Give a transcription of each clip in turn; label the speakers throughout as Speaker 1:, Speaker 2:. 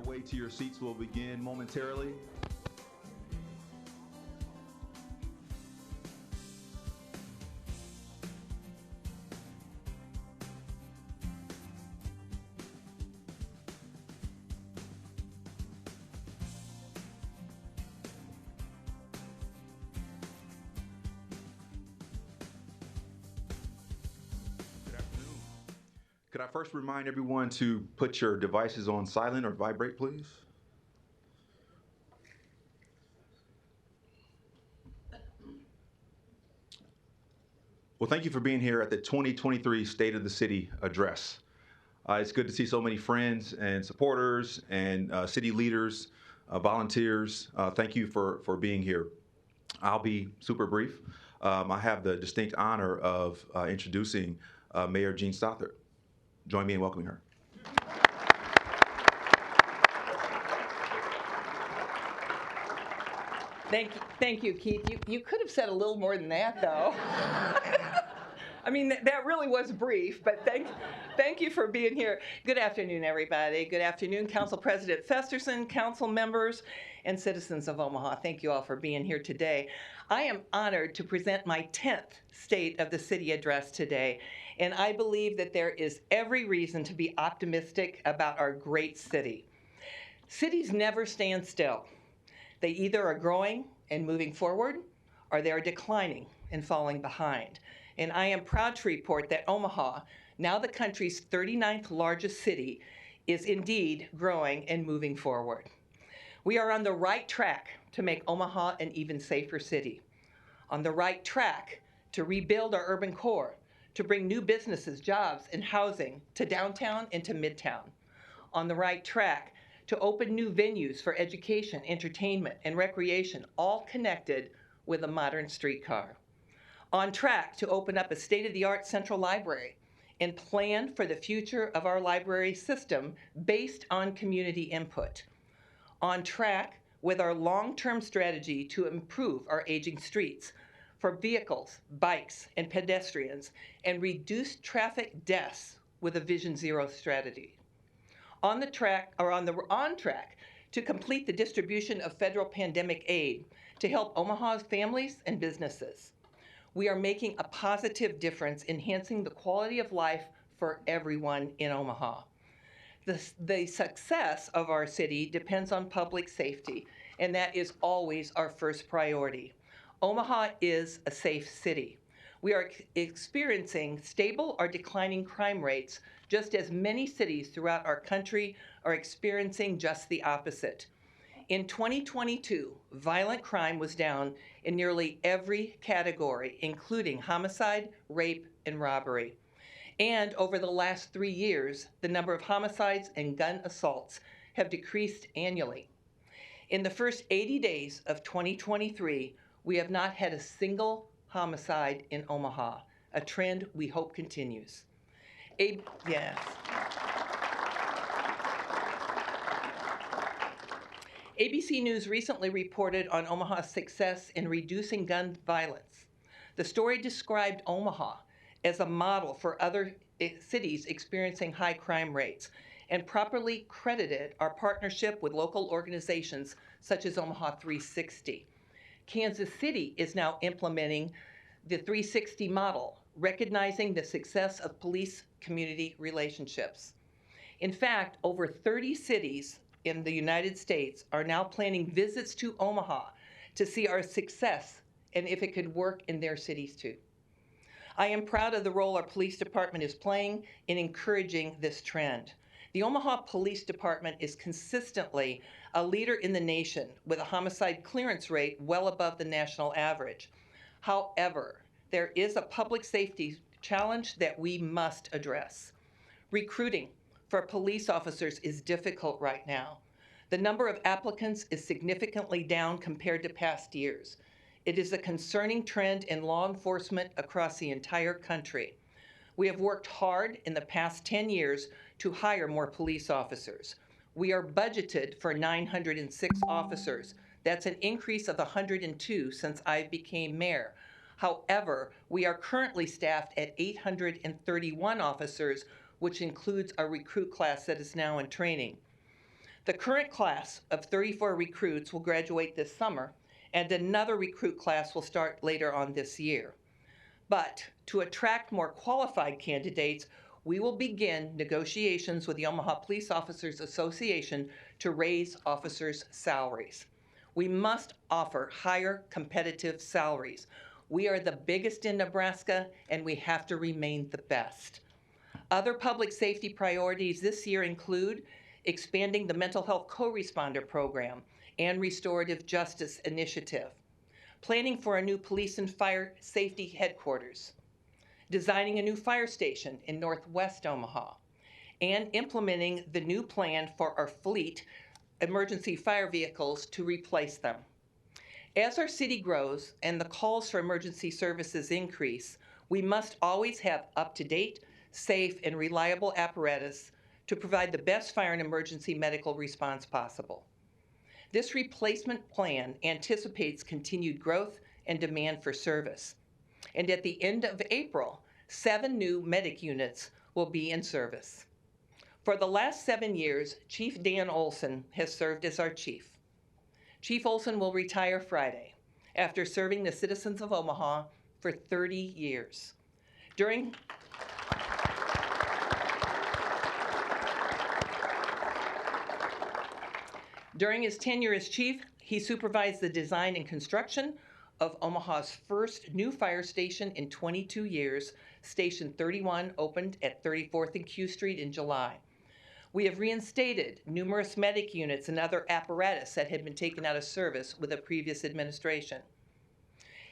Speaker 1: way to your seats will begin momentarily. Could I first remind everyone to put your devices on silent or vibrate, please? Well, thank you for being here at the 2023 State of the City Address. It's good to see so many friends and supporters and city leaders, volunteers. Thank you for being here. I'll be super brief. I have the distinct honor of introducing Mayor Jean Stothert. Join me in welcoming her.
Speaker 2: Thank you, Keith. You could have said a little more than that, though. I mean, that really was brief, but thank you for being here. Good afternoon, everybody. Good afternoon, Council President Festerson, council members, and citizens of Omaha. Thank you all for being here today. I am honored to present my 10th State of the City Address today, and I believe that there is every reason to be optimistic about our great city. Cities never stand still. They either are growing and moving forward, or they are declining and falling behind. And I am proud to report that Omaha, now the country's 39th largest city, is indeed growing and moving forward. We are on the right track to make Omaha an even safer city, on the right track to rebuild our urban core, to bring new businesses, jobs, and housing to downtown and to midtown, on the right track to open new venues for education, entertainment, and recreation, all connected with a modern streetcar. On track to open up a state-of-the-art central library and plan for the future of our library system based on community input. On track with our long-term strategy to improve our aging streets for vehicles, bikes, and pedestrians, and reduce traffic deaths with a Vision Zero strategy. On track to complete the distribution of federal pandemic aid to help Omaha's families and businesses. We are making a positive difference, enhancing the quality of life for everyone in Omaha. The success of our city depends on public safety, and that is always our first priority. Omaha is a safe city. We are experiencing stable or declining crime rates, just as many cities throughout our country are experiencing just the opposite. In 2022, violent crime was down in nearly every category, including homicide, rape, and robbery. And over the last 3 years, the number of homicides and gun assaults have decreased annually. In the first 80 days of 2023, we have not had a single homicide in Omaha, a trend we hope continues. Yes. ABC News recently reported on Omaha's success in reducing gun violence. The story described Omaha as a model for other cities experiencing high crime rates and properly credited our partnership with local organizations such as Omaha 360. Kansas City is now implementing the 360 model, recognizing the success of police-community relationships. In fact, over 30 cities in the United States are now planning visits to Omaha to see our success and if it could work in their cities too. I am proud of the role our police department is playing in encouraging this trend. The Omaha Police Department is consistently a leader in the nation with a homicide clearance rate well above the national average. However, there is a public safety challenge that we must address. Recruiting for police officers is difficult right now. The number of applicants is significantly down compared to past years. It is a concerning trend in law enforcement across the entire country. We have worked hard in the past 10 years to hire more police officers. We are budgeted for 906 officers. That's an increase of 102 since I became mayor. However, we are currently staffed at 831 officers, which includes a recruit class that is now in training. The current class of 34 recruits will graduate this summer, and another recruit class will start later on this year. But to attract more qualified candidates, we will begin negotiations with the Omaha Police Officers Association to raise officers' salaries. We must offer higher competitive salaries. We are the biggest in Nebraska, and we have to remain the best. Other public safety priorities this year include expanding the mental health co-responder program and restorative justice initiative, planning for a new police and fire safety headquarters, designing a new fire station in northwest Omaha, and implementing the new plan for our fleet emergency fire vehicles to replace them. As our city grows and the calls for emergency services increase, we must always have up-to-date, safe, and reliable apparatus to provide the best fire and emergency medical response possible. This replacement plan anticipates continued growth and demand for service. And at the end of April, 7 new medic units will be in service. For the last 7 years, Chief Dan Olson has served as our chief. Chief Olson will retire Friday after serving the citizens of Omaha for 30 years. During his tenure as chief, he supervised the design and construction of Omaha's first new fire station in 22 years. Station 31 opened at 34th and Q Street in July. We have reinstated numerous medic units and other apparatus that had been taken out of service with a previous administration.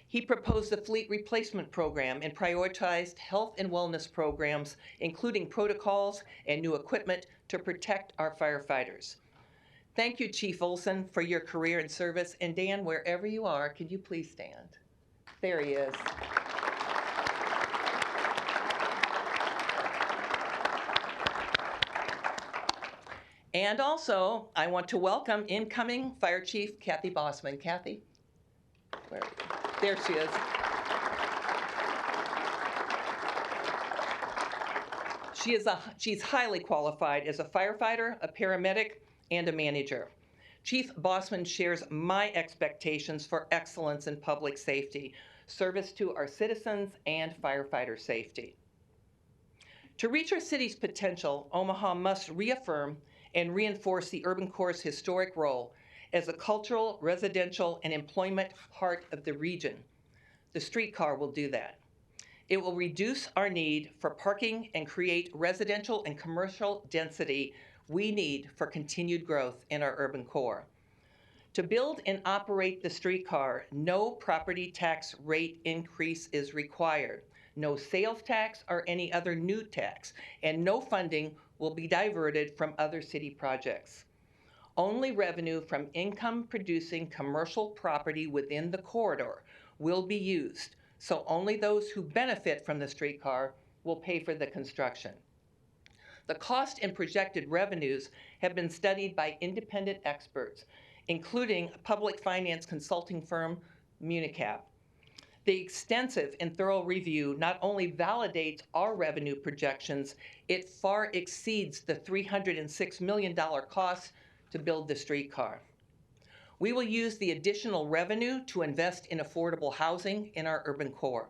Speaker 2: He proposed the fleet replacement program and prioritized health and wellness programs, including protocols and new equipment to protect our firefighters. Thank you, Chief Olson, for your career and service. And Dan, wherever you are, could you please stand? There he is. And also, I want to welcome incoming Fire Chief Kathy Bossman. Kathy, where are you? There she is. She's highly qualified as a firefighter, a paramedic, and a manager. Chief Bossman shares my expectations for excellence in public safety, service to our citizens, and firefighter safety. To reach our city's potential, Omaha must reaffirm and reinforce the urban core's historic role as a cultural, residential, and employment heart of the region. The streetcar will do that. It will reduce our need for parking and create residential and commercial density we need for continued growth in our urban core. To build and operate the streetcar, no property tax rate increase is required, no sales tax or any other new tax, and no funding will be diverted from other city projects. Only revenue from income-producing commercial property within the corridor will be used, so only those who benefit from the streetcar will pay for the construction. The cost and projected revenues have been studied by independent experts, including public finance consulting firm Municap. The extensive and thorough review not only validates our revenue projections, it far exceeds the $306 million cost to build the streetcar. We will use the additional revenue to invest in affordable housing in our urban core.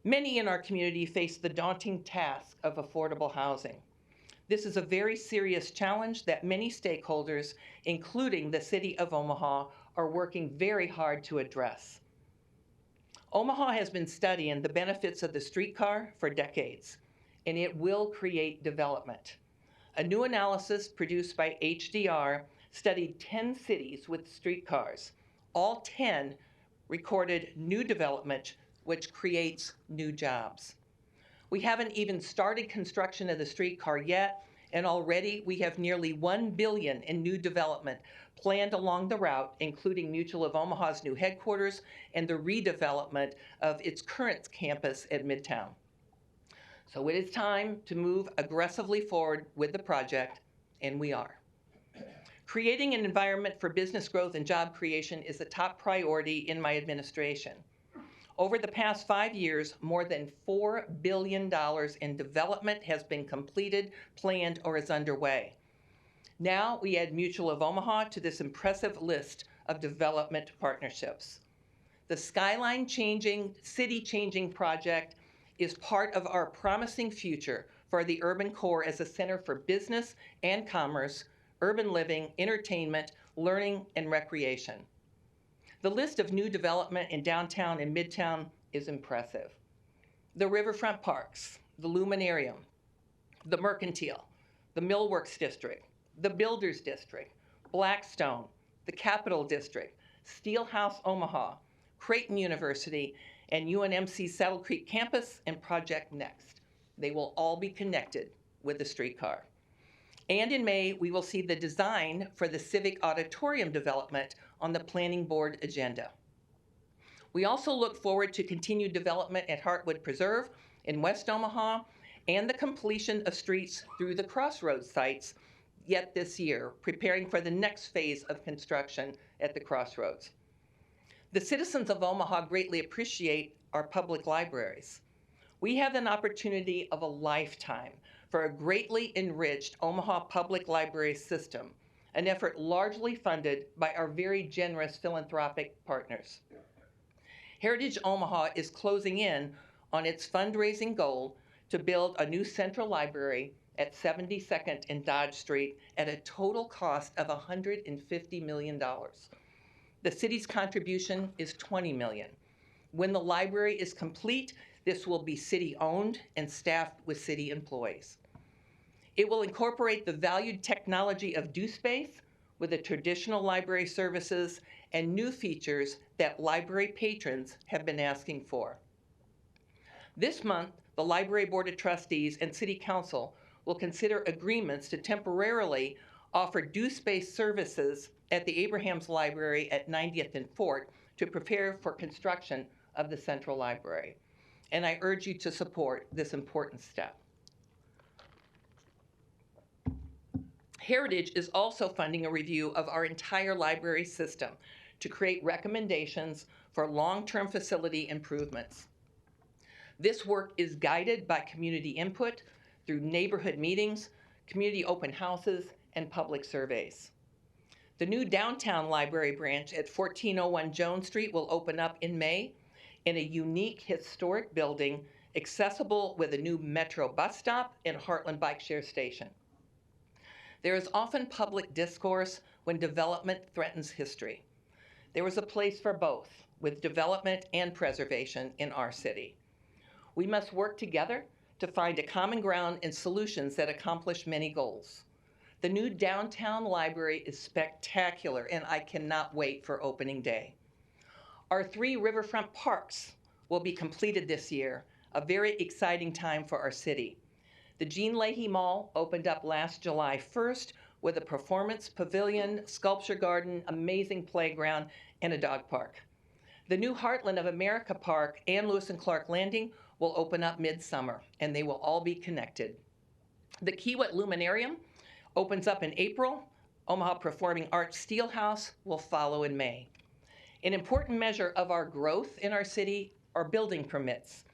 Speaker 2: Many in our community face the daunting task of affordable housing. This is a very serious challenge that many stakeholders, including the City of Omaha, are working very hard to address. Omaha has been studying the benefits of the streetcar for decades, and it will create development. A new analysis produced by HDR studied 10 cities with streetcars. All 10 recorded new development, which creates new jobs. We haven't even started construction of the streetcar yet, and already we have nearly $1 billion in new development planned along the route, including Mutual of Omaha's new headquarters and the redevelopment of its current campus at Midtown. So it is time to move aggressively forward with the project, and we are. Creating an environment for business growth and job creation is a top priority in my administration. Over the past 5 years, more than $4 billion in development has been completed, planned, or is underway. Now we add Mutual of Omaha to this impressive list of development partnerships. The skyline changing, city changing project is part of our promising future for the urban core as a center for business and commerce, urban living, entertainment, learning, and recreation. The list of new development in downtown and midtown is impressive. The Riverfront Parks, the Luminarium, the Mercantile, the Millworks District, the Builders District, Blackstone, the Capitol District, Steelhouse Omaha, Creighton University, and UNMC Saddle Creek Campus, and Project Next. They will all be connected with a streetcar. And in May, we will see the design for the Civic Auditorium development on the Planning Board agenda. We also look forward to continued development at Heartwood Preserve in West Omaha and the completion of streets through the Crossroads sites yet this year, preparing for the next phase of construction at the Crossroads. The citizens of Omaha greatly appreciate our public libraries. We have an opportunity of a lifetime for a greatly enriched Omaha public library system, an effort largely funded by our very generous philanthropic partners. Heritage Omaha is closing in on its fundraising goal to build a new central library at 72nd and Dodge Street at a total cost of $150 million. The city's contribution is $20 million. When the library is complete, this will be city-owned and staffed with city employees. It will incorporate the valued technology of DoSpace with the traditional library services and new features that library patrons have been asking for. This month, the Library Board of Trustees and City Council will consider agreements to temporarily offer DoSpace services at the Abrahams Library at 90th and Fort to prepare for construction of the Central Library. And I urge you to support this important step. Heritage is also funding a review of our entire library system to create recommendations for long-term facility improvements. This work is guided by community input through neighborhood meetings, community open houses, and public surveys. The new downtown library branch at 1401 Jones Street will open up in May in a unique historic building accessible with a new Metro bus stop and Heartland bike share station. There is often public discourse when development threatens history. There is a place for both, with development and preservation in our city. We must work together to find a common ground and solutions that accomplish many goals. The new downtown library is spectacular, and I cannot wait for opening day. Our 3 riverfront parks will be completed this year, a very exciting time for our city. The Jean Leahy Mall opened up last July 1st with a performance pavilion, sculpture garden, amazing playground, and a dog park. The new Heartland of America Park and Lewis and Clark Landing will open up midsummer, and they will all be connected. The Kiewit Luminarium opens up in April. Omaha Performing Arts Steelhouse will follow in May. An important measure of our growth in our city are building permits.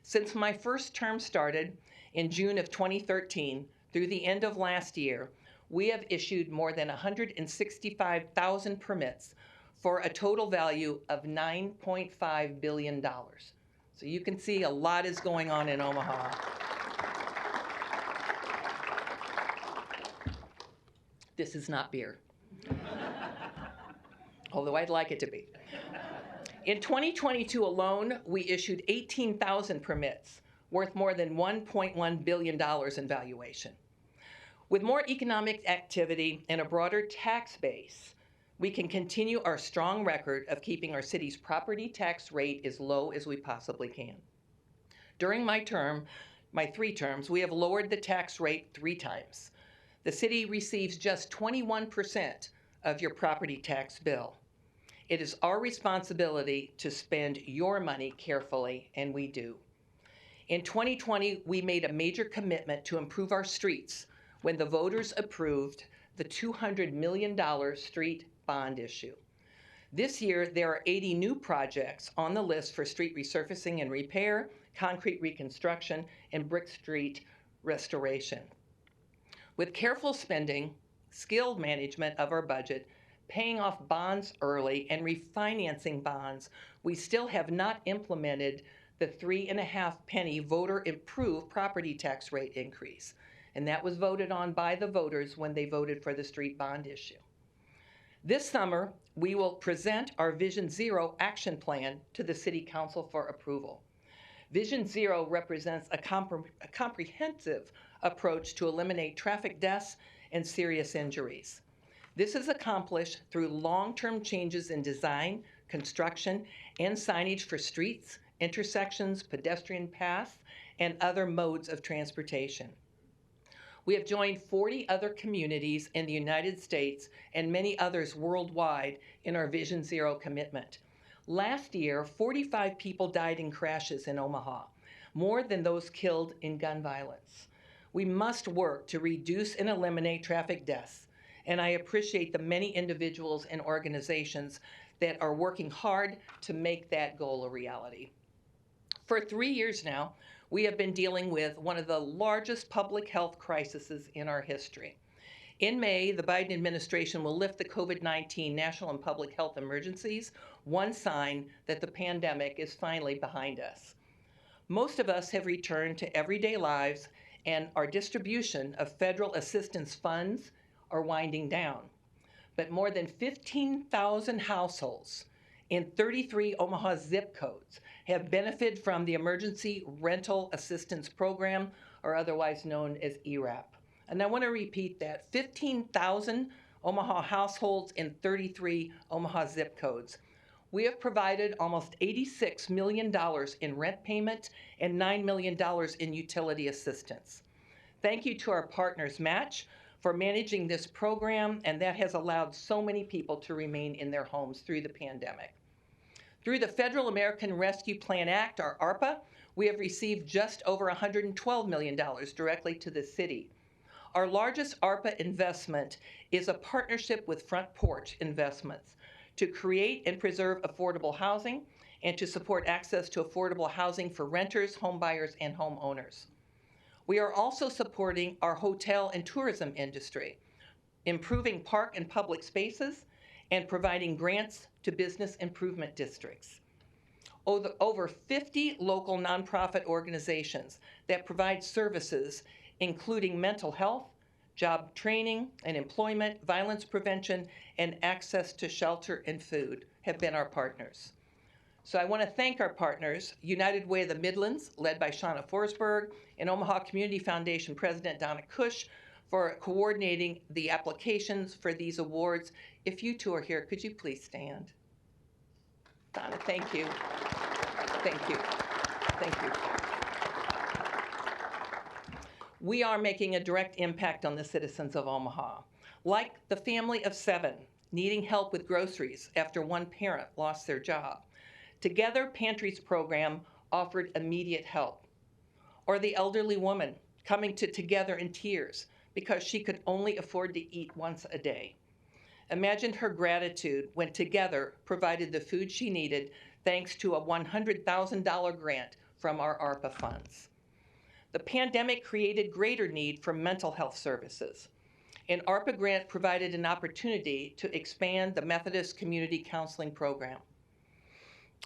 Speaker 2: Since my first term started in June of 2013 through the end of last year, we have issued more than 165,000 permits for a total value of $9.5 billion. So you can see a lot is going on in Omaha. This is not beer, although I'd like it to be. In 2022 alone, we issued 18,000 permits worth more than $1.1 billion in valuation. With more economic activity and a broader tax base, we can continue our strong record of keeping our city's property tax rate as low as we possibly can. During my 3 terms, we have lowered the tax rate 3 times. The city receives just 21% of your property tax bill. It is our responsibility to spend your money carefully, and we do. In 2020, we made a major commitment to improve our streets when the voters approved the $200 million street bond issue. This year, there are 80 new projects on the list for street resurfacing and repair, concrete reconstruction, and brick street restoration. With careful spending, skilled management of our budget, paying off bonds early, and refinancing bonds, we still have not implemented the 3.5 penny voter improved property tax rate increase. And that was voted on by the voters when they voted for the street bond issue. This summer, we will present our Vision Zero action plan to the City Council for approval. Vision Zero represents a comprehensive approach to eliminate traffic deaths and serious injuries. This is accomplished through long-term changes in design, construction, and signage for streets, intersections, pedestrian paths, and other modes of transportation. We have joined 40 other communities in the United States and many others worldwide in our Vision Zero commitment. Last year, 45 people died in crashes in Omaha, more than those killed in gun violence. We must work to reduce and eliminate traffic deaths, and I appreciate the many individuals and organizations that are working hard to make that goal a reality. For 3 years now, we have been dealing with one of the largest public health crises in our history. In May, the Biden administration will lift the COVID-19 national and public health emergencies, one sign that the pandemic is finally behind us. Most of us have returned to everyday lives, and our distribution of federal assistance funds are winding down. But more than 15,000 households in 33 Omaha zip codes have benefited from the Emergency Rental Assistance Program, or otherwise known as ERAP. And I want to repeat that, 15,000 Omaha households in 33 Omaha zip codes. We have provided almost $86 million in rent payment and $9 million in utility assistance. Thank you to our partners, Match, for managing this program, and that has allowed so many people to remain in their homes through the pandemic. Through the Federal American Rescue Plan Act, or ARPA, we have received just over $112 million directly to the city. Our largest ARPA investment is a partnership with Front Porch Investments to create and preserve affordable housing and to support access to affordable housing for renters, homebuyers, and homeowners. We are also supporting our hotel and tourism industry, improving park and public spaces, and providing grants to business improvement districts. Over 50 local nonprofit organizations that provide services including mental health, job training and employment, violence prevention, and access to shelter and food have been our partners. So I want to thank our partners, United Way of the Midlands, led by Shauna Forsberg, and Omaha Community Foundation President Donna Cush, for coordinating the applications for these awards. If you two are here, could you please stand? Donna, thank you. Thank you. Thank you. We are making a direct impact on the citizens of Omaha. Like the family of 7 needing help with groceries after one parent lost their job. Together Pantries program offered immediate help. Or the elderly woman coming to Together in tears because she could only afford to eat once a day. Imagine her gratitude when Together provided the food she needed thanks to a $100,000 grant from our ARPA funds. The pandemic created greater need for mental health services. An ARPA grant provided an opportunity to expand the Methodist Community Counseling Program.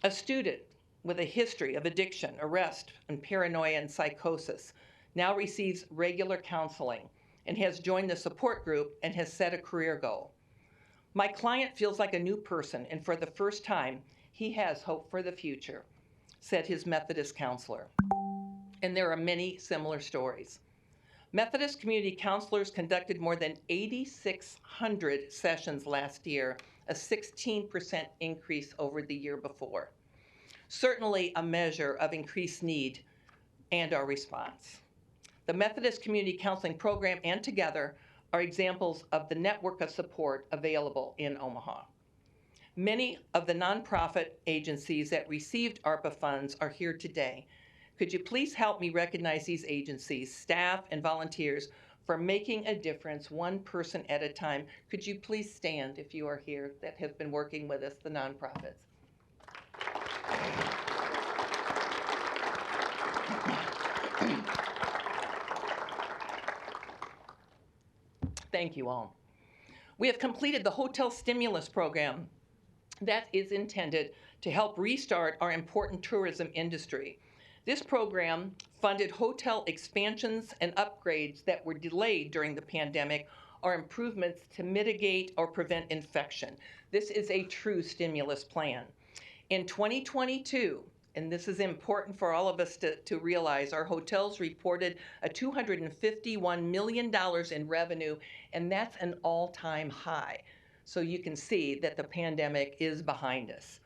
Speaker 2: A student with a history of addiction, arrest, and paranoia and psychosis now receives regular counseling and has joined the support group and has set a career goal. My client feels like a new person, and for the first time, he has hope for the future, said his Methodist counselor. And there are many similar stories. Methodist community counselors conducted more than 8,600 sessions last year, a 16% increase over the year before. Certainly a measure of increased need and our response. The Methodist Community Counseling Program and Together are examples of the network of support available in Omaha. Many of the nonprofit agencies that received ARPA funds are here today. Could you please help me recognize these agencies, staff, and volunteers for making a difference one person at a time? Could you please stand if you are here that have been working with us, the nonprofits? Thank you all. We have completed the hotel stimulus program that is intended to help restart our important tourism industry. This program funded hotel expansions and upgrades that were delayed during the pandemic or improvements to mitigate or prevent infection. This is a true stimulus plan. In 2022, and this is important for all of us to realize, our hotels reported a $251 million in revenue, and that's an all-time high. So you can see that the pandemic is behind us.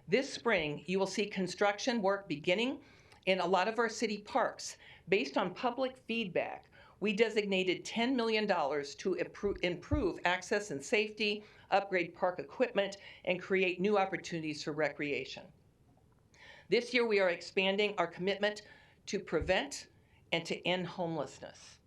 Speaker 2: This spring, you will see construction work beginning in a lot of our city parks. Based on public feedback, we designated $10 million to improve access and safety, upgrade park equipment, and create new opportunities for recreation. This year, we are expanding our commitment to prevent and to end homelessness.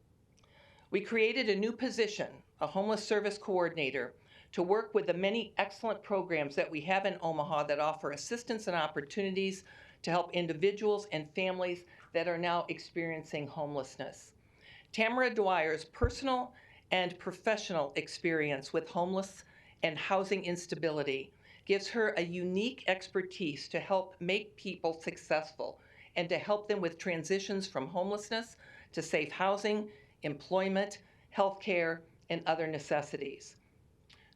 Speaker 2: We created a new position, a homeless service coordinator, to work with the many excellent programs that we have in Omaha that offer assistance and opportunities to help individuals and families that are now experiencing homelessness. Tamara Dwyer's personal and professional experience with homeless and housing instability gives her a unique expertise to help make people successful and to help them with transitions from homelessness to safe housing, employment, healthcare, and other necessities.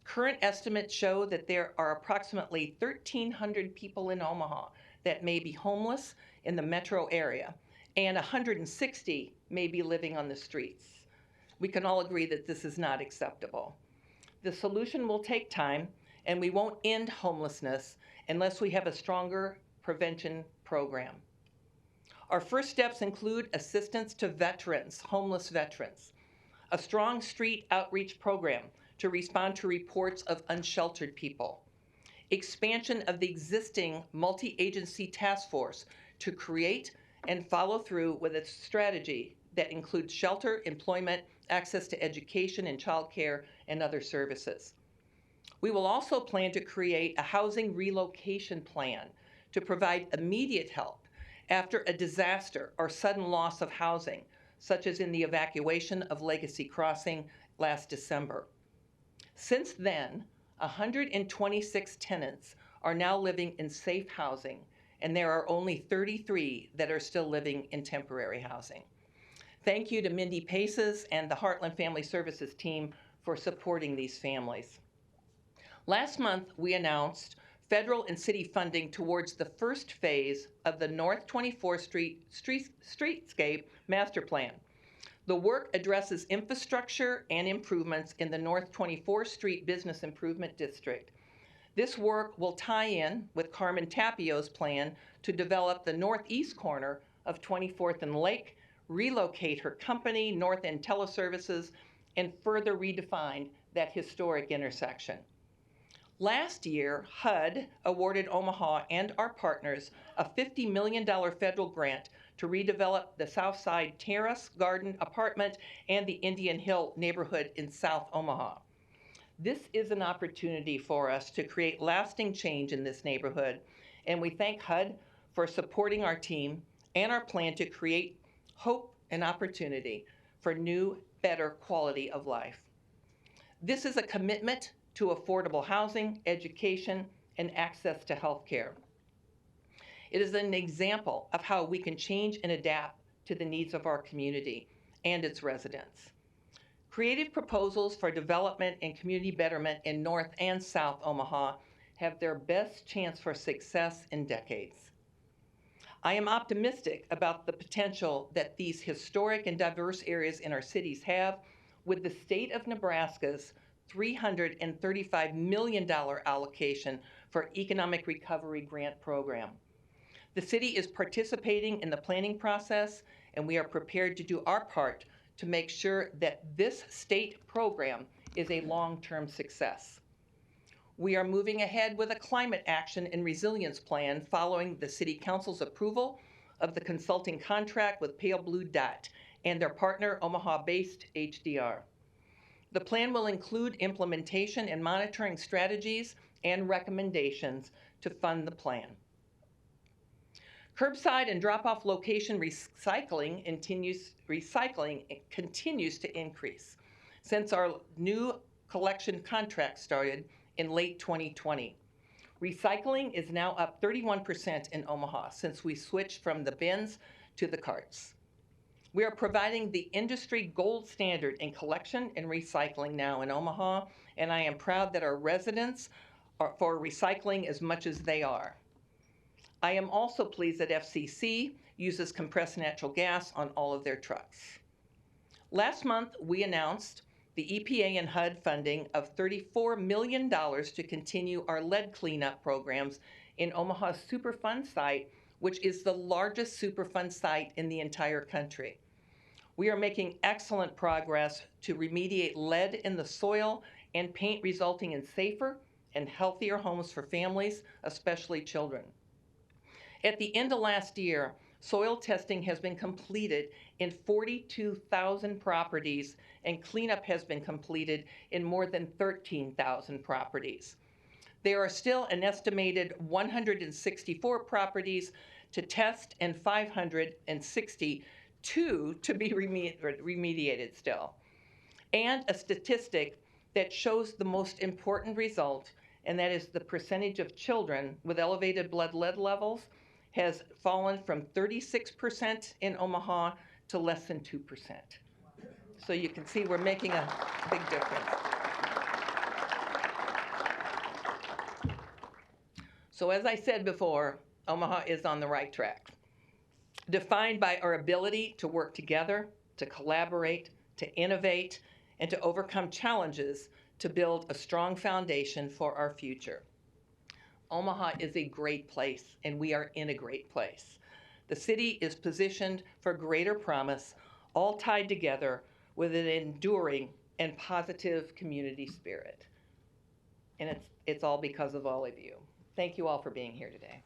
Speaker 2: Current estimates show that there are approximately 1,300 people in Omaha that may be homeless in the metro area, and 160 may be living on the streets. We can all agree that this is not acceptable. The solution will take time, and we won't end homelessness unless we have a stronger prevention program. Our first steps include assistance to veterans, homeless veterans, a strong street outreach program to respond to reports of unsheltered people, expansion of the existing multi-agency task force to create and follow through with a strategy that includes shelter, employment, access to education and childcare, and other services. We will also plan to create a housing relocation plan to provide immediate help after a disaster or sudden loss of housing, such as in the evacuation of Legacy Crossing last December. Since then, 126 tenants are now living in safe housing, and there are only 33 that are still living in temporary housing. Thank you to Mindy Paces and the Heartland Family Services team for supporting these families. Last month, we announced federal and city funding towards the first phase of the North 24th Street Streetscape Master Plan. The work addresses infrastructure and improvements in the North 24th Street Business Improvement District. This work will tie in with Carmen Tapio's plan to develop the northeast corner of 24th and Lake, relocate her company, North End Teleservices, and further redefine that historic intersection. Last year, HUD awarded Omaha and our partners a $50 million federal grant to redevelop the Southside Terrace Garden Apartment and the Indian Hill neighborhood in South Omaha. This is an opportunity for us to create lasting change in this neighborhood, and we thank HUD for supporting our team and our plan to create hope and opportunity for new, better quality of life. This is a commitment to affordable housing, education, and access to health care. It is an example of how we can change and adapt to the needs of our community and its residents. Creative proposals for development and community betterment in North and South Omaha have their best chance for success in decades. I am optimistic about the potential that these historic and diverse areas in our cities have with the state of Nebraska's $335 million allocation for Economic Recovery Grant Program. The city is participating in the planning process, and we are prepared to do our part to make sure that this state program is a long-term success. We are moving ahead with a climate action and resilience plan following the City Council's approval of the consulting contract with Pale Blue Dot and their partner, Omaha-based HDR. The plan will include implementation and monitoring strategies and recommendations to fund the plan. Curbside and drop-off location recycling continues to increase. Since our new collection contract started in late 2020. Recycling is now up 31% in Omaha since we switched from the bins to the carts. We are providing the industry gold standard in collection and recycling now in Omaha, and I am proud that our residents are for recycling as much as they are. I am also pleased that FCC uses compressed natural gas on all of their trucks. Last month, we announced the EPA and HUD funding of $34 million to continue our lead cleanup programs in Omaha's Superfund site, which is the largest Superfund site in the entire country. We are making excellent progress to remediate lead in the soil and paint, resulting in safer and healthier homes for families, especially children. At the end of last year, soil testing has been completed in 42,000 properties, and cleanup has been completed in more than 13,000 properties. There are still an estimated 164 properties to test and 562 to be remediated still. And a statistic that shows the most important result, and that is the percentage of children with elevated blood lead levels has fallen from 36% in Omaha to less than 2%. So you can see we're making a big difference. So as I said before, Omaha is on the right track, defined by our ability to work together, to collaborate, to innovate, and to overcome challenges to build a strong foundation for our future. Omaha is a great place, and we are in a great place. The city is positioned for greater promise, all tied together with an enduring and positive community spirit. And it's all because of all of you. Thank you all for being here today.